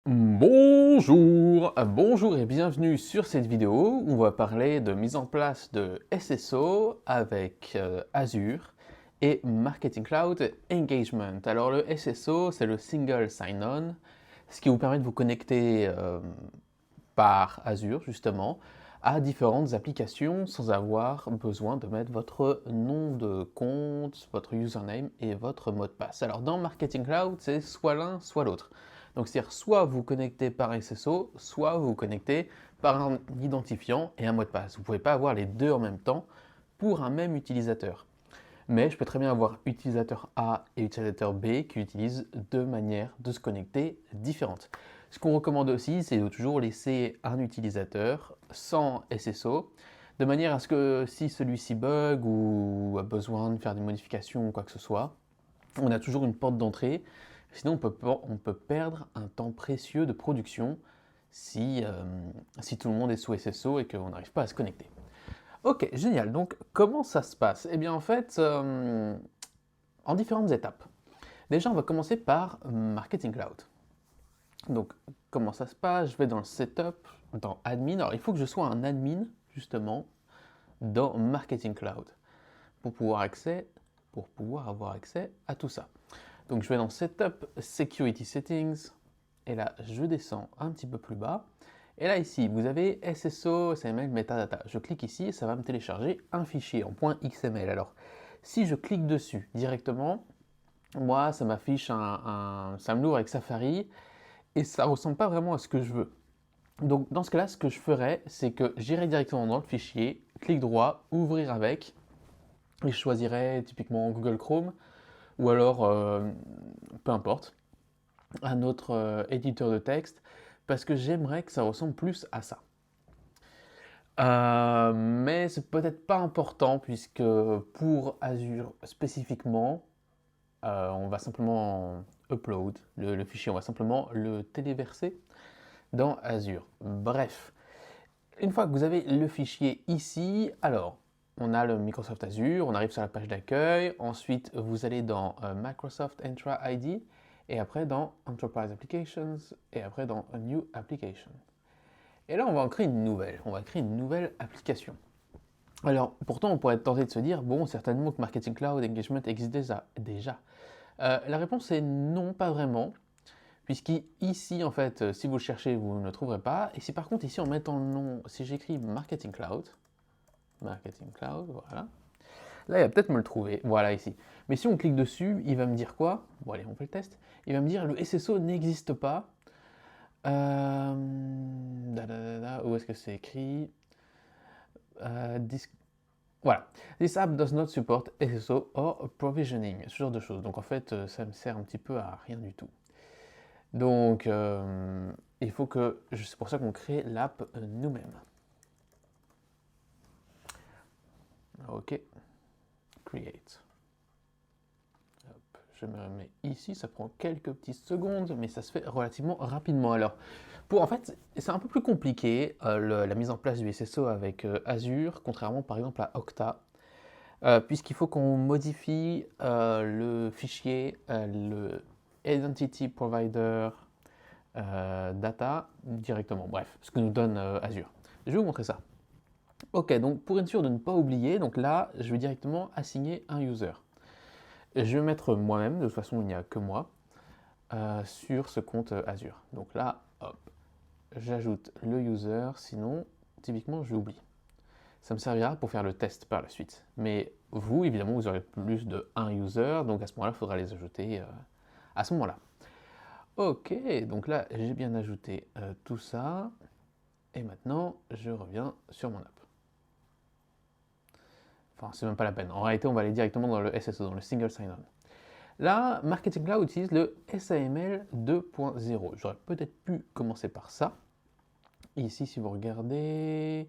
Bonjour et bienvenue sur cette vidéo où on va parler de mise en place de SSO avec Azure et Marketing Cloud Engagement. Alors le SSO, c'est le Single Sign-On, ce qui vous permet de vous connecter par Azure justement à différentes applications sans avoir besoin de mettre votre nom de compte, votre username et votre mot de passe. Alors dans Marketing Cloud, c'est soit l'un, soit l'autre. Donc c'est-à-dire soit vous connectez par SSO, soit vous connectez par un identifiant et un mot de passe. Vous ne pouvez pas avoir les deux en même temps pour un même utilisateur. Mais je peux très bien avoir utilisateur A et utilisateur B qui utilisent deux manières de se connecter différentes. Ce qu'on recommande aussi, c'est de toujours laisser un utilisateur sans SSO, de manière à ce que si celui-ci bug ou a besoin de faire des modifications ou quoi que ce soit, on a toujours une porte d'entrée. Sinon, on peut perdre un temps précieux de production si tout le monde est sous SSO et qu'on n'arrive pas à se connecter. Ok, génial. Donc, comment ça se passe? Eh bien, en fait, en différentes étapes. Déjà, on va commencer par Marketing Cloud. Donc, comment ça se passe? Je vais dans le Setup, dans Admin. Alors, il faut que je sois un admin, justement, dans Marketing Cloud pour pouvoir avoir accès à tout ça. Donc, je vais dans Setup, Security Settings, et là, je descends un petit peu plus bas. Et là, ici, vous avez SSO, SML, Metadata. Je clique ici et ça va me télécharger un fichier en .xml. Alors, si je clique dessus directement, moi, ça m'affiche ça me l'ouvre avec Safari et ça ne ressemble pas vraiment à ce que je veux. Donc, dans ce cas-là, ce que je ferais, c'est que j'irai directement dans le fichier, clic droit, ouvrir avec, et je choisirais typiquement Google Chrome ou alors, peu importe, un autre éditeur de texte parce que j'aimerais que ça ressemble plus à ça. Mais c'est peut-être pas important puisque pour Azure spécifiquement, on va simplement upload le fichier, on va simplement le téléverser dans Azure. Bref, une fois que vous avez le fichier ici, alors on a le Microsoft Azure, on arrive sur la page d'accueil, ensuite vous allez dans Microsoft Entra ID et après dans Enterprise Applications et après dans A New Application. Et là, on va en créer une nouvelle. On va créer une nouvelle application. Alors, pourtant, on pourrait être tenté de se dire, bon, certainement que Marketing Cloud Engagement existe déjà. La réponse est non, pas vraiment, puisqu'ici, en fait, si vous le cherchez, vous ne le trouverez pas. Et si par contre, ici, en mettant le nom, si j'écris Marketing Cloud, voilà, là, il va peut-être me le trouver, voilà ici. Mais si on clique dessus, il va me dire quoi? Bon, allez, on fait le test. Il va me dire, le SSO n'existe pas. Où est-ce que c'est écrit? Euh, Voilà. This app does not support SSO or provisioning, ce genre de choses. Donc en fait, ça me sert un petit peu à rien du tout. Donc il faut que, c'est pour ça qu'on crée l'app nous-mêmes. Ok, create. Hop, je me remets ici, ça prend quelques petites secondes, mais ça se fait relativement rapidement. Alors, en fait, c'est un peu plus compliqué la mise en place du SSO avec Azure, contrairement par exemple à Okta. Puisqu'il faut qu'on modifie le fichier, le Identity Provider Data directement. Bref, ce que nous donne Azure. Je vais vous montrer ça. Ok, donc pour être sûr de ne pas oublier, donc là, je vais directement assigner un user. Je vais mettre moi-même, de toute façon, il n'y a que moi, sur ce compte Azure. Donc là, hop, j'ajoute le user, sinon, typiquement, j'oublie. Ça me servira pour faire le test par la suite. Mais vous, évidemment, vous aurez plus de 1 user, donc à ce moment-là, il faudra les ajouter à ce moment-là. Ok, donc là, j'ai bien ajouté tout ça. Et maintenant, je reviens sur mon app. Enfin, c'est même pas la peine. En réalité, on va aller directement dans le SSO, dans le Single Sign-On. Là, Marketing Cloud utilise le SAML 2.0. J'aurais peut-être pu commencer par ça. Ici, si vous regardez,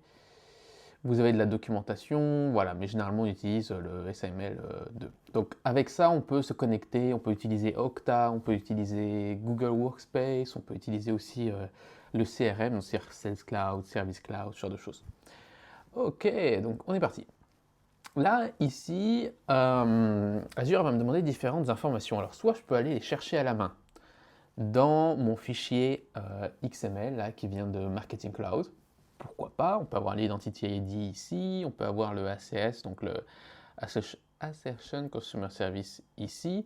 vous avez de la documentation, voilà, mais généralement on utilise le SAML 2. Donc avec ça, on peut se connecter, on peut utiliser Okta, on peut utiliser Google Workspace, on peut utiliser aussi le CRM, donc Sales Cloud, Service Cloud, ce genre de choses. Ok, donc on est parti. Là, ici, Azure va me demander différentes informations. Alors soit je peux aller les chercher à la main dans mon fichier XML là, qui vient de Marketing Cloud. Pourquoi pas? On peut avoir l'Identity ID ici, on peut avoir le ACS, donc le Assertion Customer Service ici.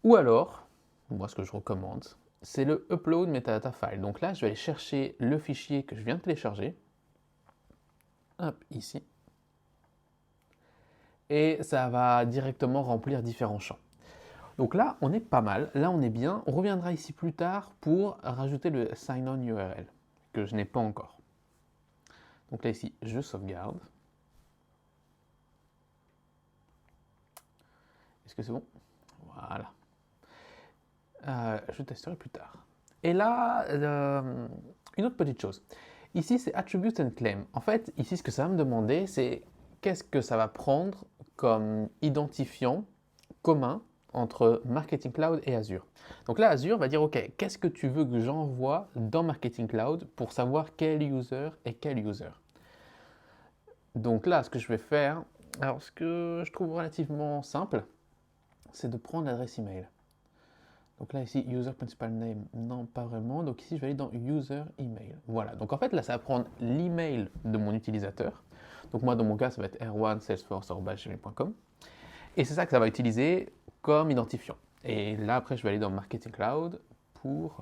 Ou alors, moi ce que je recommande, c'est le Upload Metadata File. Donc là, je vais aller chercher le fichier que je viens de télécharger. Hop, ici. Et ça va directement remplir différents champs. Donc là, on est pas mal, là on est bien. On reviendra ici plus tard pour rajouter le sign-on URL, que je n'ai pas encore. Donc là ici, je sauvegarde. Est-ce que c'est bon? Voilà. Je testerai plus tard. Et là, une autre petite chose. Ici, c'est Attribute and Claim. En fait, ici, ce que ça va me demander, c'est qu'est-ce que ça va prendre comme identifiant commun entre Marketing Cloud et Azure. Donc là, Azure va dire, OK, qu'est-ce que tu veux que j'envoie dans Marketing Cloud pour savoir quel user est quel user. Donc là, ce que je vais faire, alors ce que je trouve relativement simple, c'est de prendre l'adresse email. Donc là, ici, User Principal Name, non, pas vraiment. Donc ici, je vais aller dans User Email. Voilà, donc en fait, là, ça va prendre l'email de mon utilisateur. Donc moi, dans mon cas, ça va être r1salesforce@gmail.com. Et c'est ça que ça va utiliser comme identifiant. Et là, après, je vais aller dans Marketing Cloud pour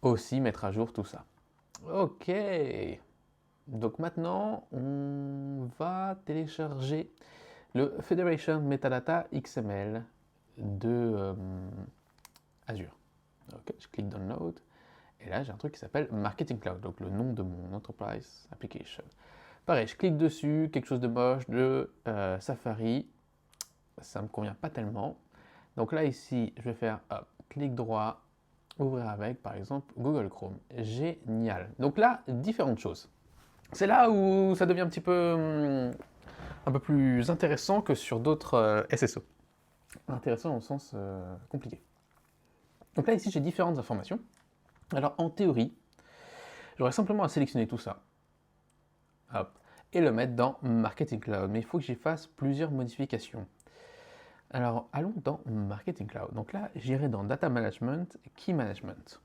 aussi mettre à jour tout ça. OK. Donc maintenant, on va télécharger le Federation Metadata XML de Azure. Okay, je clique Download et là j'ai un truc qui s'appelle Marketing Cloud, donc le nom de mon Enterprise Application. Pareil, je clique dessus, quelque chose de moche, de Safari, ça me convient pas tellement. Donc là ici, je vais faire clic droit, ouvrir avec par exemple Google Chrome. Génial. Donc là, différentes choses. C'est là où ça devient un peu plus intéressant que sur d'autres SSO. Intéressant dans le sens compliqué. Donc là, ici, j'ai différentes informations. Alors, en théorie, j'aurais simplement à sélectionner tout ça. Hop. Et le mettre dans Marketing Cloud. Mais il faut que j'y fasse plusieurs modifications. Alors, allons dans Marketing Cloud. Donc là, j'irai dans Data Management, Key Management.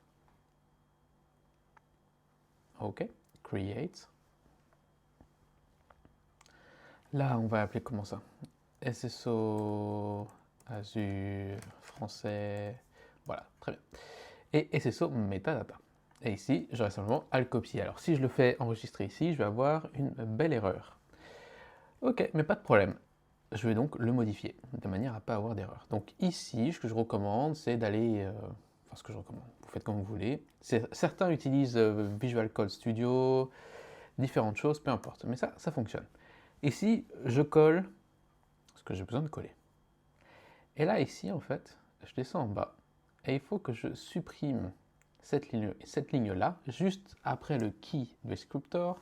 OK. Create. Là, on va appeler comment ça? SSO, Azure, français. Voilà, très bien. Et SSO Metadata. Et ici, j'aurai simplement à le copier. Alors si je le fais enregistrer ici, je vais avoir une belle erreur. Ok, mais pas de problème. Je vais donc le modifier de manière à ne pas avoir d'erreur. Donc ici, ce que je recommande, c'est d'aller... enfin, ce que je recommande, vous faites comme vous voulez. Certains utilisent Visual Code Studio, différentes choses, peu importe. Mais ça fonctionne. Ici, je colle ce que j'ai besoin de coller. Et là, ici, en fait, je descends en bas. Et il faut que je supprime cette ligne-là, juste après le key descriptor.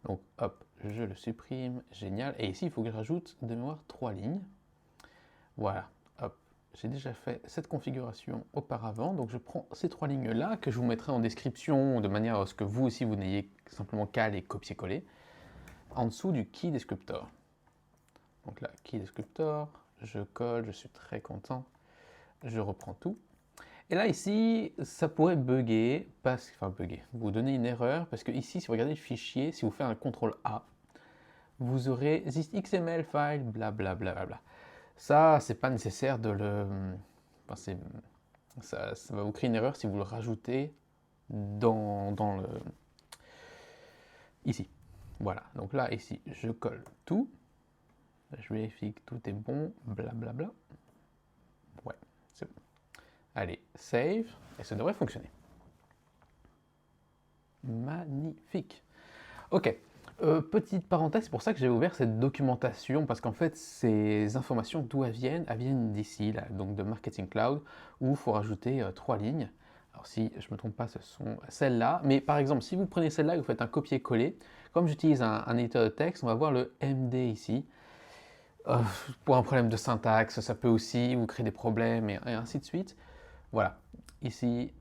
Donc hop, je le supprime, génial. Et ici, il faut que je rajoute de mémoire 3 lignes. Voilà, hop, j'ai déjà fait cette configuration auparavant. Donc je prends ces 3 lignes-là, que je vous mettrai en description, de manière à ce que vous aussi, vous n'ayez simplement qu'à les copier-coller, en dessous du key descriptor. Donc là, key descriptor, je colle, je suis très content. Je reprends tout. Et là, ici, ça pourrait bugger, vous donner une erreur, parce que ici, si vous regardez le fichier, si vous faites un CTRL A, vous aurez this XML file, blablabla. Bla, bla. Ça, c'est pas nécessaire de le... Enfin, ça va vous créer une erreur si vous le rajoutez dans le... Ici. Voilà, donc là, ici, je colle tout. Je vérifie que tout est bon, blablabla. Ouais, c'est bon. Allez, save, et ça devrait fonctionner. Magnifique. Ok, petite parenthèse, c'est pour ça que j'ai ouvert cette documentation, parce qu'en fait, ces informations, d'où elles viennent d'ici, donc de Marketing Cloud, où il faut rajouter 3 lignes. Alors si je ne me trompe pas, ce sont celles-là. Mais par exemple, si vous prenez celle-là et vous faites un copier-coller, comme j'utilise un éditeur de texte, on va voir le MD ici. Pour un problème de syntaxe, ça peut aussi vous créer des problèmes et ainsi de suite. Voilà, ici,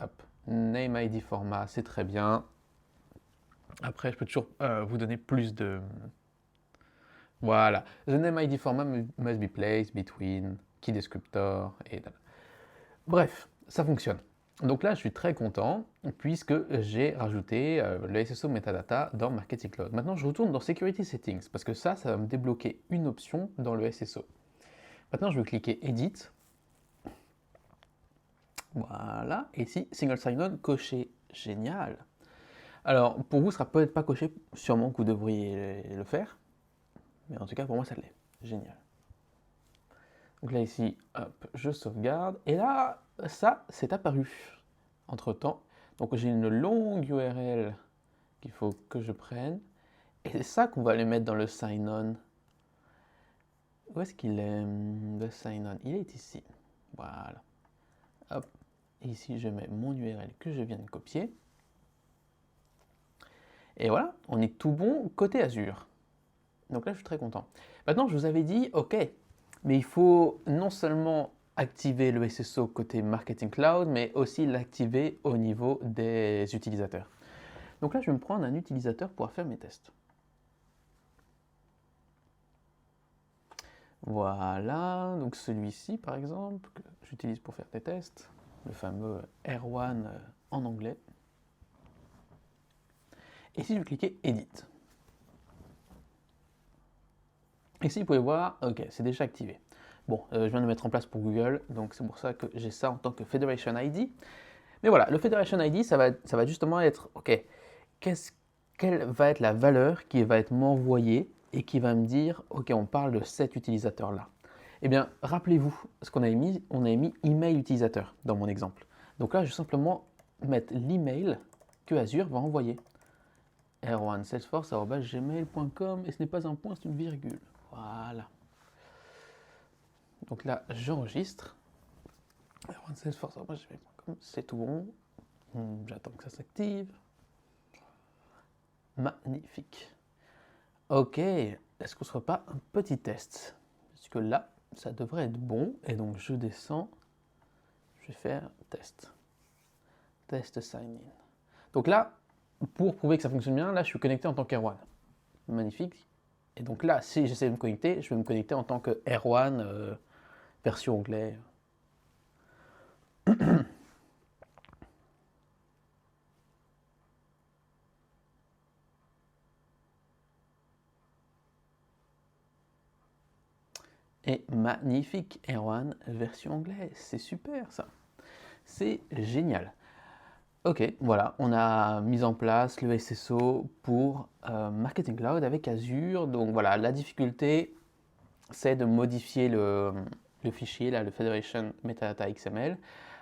hop, name ID format, c'est très bien. Après, je peux toujours vous donner plus de... Voilà, the name ID format must be placed between key descriptor et... Bref, ça fonctionne. Donc là, je suis très content puisque j'ai rajouté le SSO Metadata dans Marketing Cloud. Maintenant, je retourne dans Security Settings parce que ça va me débloquer une option dans le SSO. Maintenant, je vais cliquer Edit. Voilà, et ici, Single Sign-On coché. Génial. Alors, pour vous, ce sera peut-être pas coché, sûrement que vous devriez le faire. Mais en tout cas, pour moi, ça l'est. Génial. Donc là, ici, hop, je sauvegarde. Et là, ça, c'est apparu entre-temps. Donc j'ai une longue URL qu'il faut que je prenne. Et c'est ça qu'on va aller mettre dans le sign-on. Où est-ce qu'il est, le sign-on? Il est ici. Voilà. Hop. Et ici, je mets mon URL que je viens de copier. Et voilà, on est tout bon côté Azure. Donc là, je suis très content. Maintenant, je vous avais dit, OK, mais il faut non seulement activer le SSO côté Marketing Cloud, mais aussi l'activer au niveau des utilisateurs. Donc là, je vais me prendre un utilisateur pour faire mes tests. Voilà, donc celui-ci par exemple, que j'utilise pour faire des tests, le fameux R1 en anglais. Et ici, je vais cliquer Edit. Ici, vous pouvez voir, ok, c'est déjà activé. Bon, je viens de mettre en place pour Google, donc c'est pour ça que j'ai ça en tant que Federation ID. Mais voilà, le Federation ID, ça va justement être, ok, quelle va être la valeur qui va être m'envoyée et qui va me dire, ok, on parle de cet utilisateur-là. Eh bien, rappelez-vous ce qu'on a mis, on a mis email utilisateur dans mon exemple. Donc là, je vais simplement mettre l'email que Azure va envoyer. r1salesforce@gmail.com, et ce n'est pas un point, c'est une virgule. Voilà. Donc là, j'enregistre. r1salesforce@gmail.com, c'est tout bon. J'attends que ça s'active. Magnifique. Ok, est-ce qu'on ne se ferait pas un petit test? Parce que là, ça devrait être bon. Et donc, je descends. Je vais faire test. Test sign in. Donc là, pour prouver que ça fonctionne bien, là, je suis connecté en tant qu'R1. Magnifique. Et donc là, si j'essaie de me connecter, je vais me connecter en tant que R1 version anglais. Et magnifique, R1 version anglais, c'est super ça. C'est génial. Ok, voilà, on a mis en place le SSO pour Marketing Cloud avec Azure. Donc voilà, la difficulté, c'est de modifier le fichier, là, le Federation Metadata XML.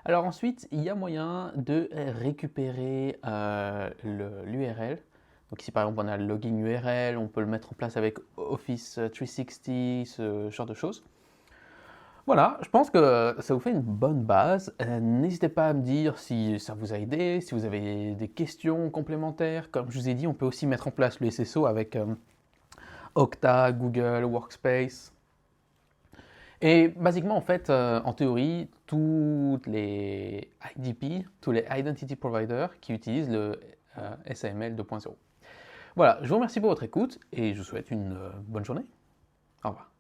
Alors ensuite, il y a moyen de récupérer l'URL. Donc ici, par exemple, on a le login URL, on peut le mettre en place avec Office 360, ce genre de choses. Voilà, je pense que ça vous fait une bonne base. N'hésitez pas à me dire si ça vous a aidé, si vous avez des questions complémentaires. Comme je vous ai dit, on peut aussi mettre en place le SSO avec Okta, Google, Workspace. Et basiquement, en fait, en théorie, tous les IDP, tous les Identity Providers qui utilisent le SAML 2.0. Voilà, je vous remercie pour votre écoute et je vous souhaite une bonne journée. Au revoir.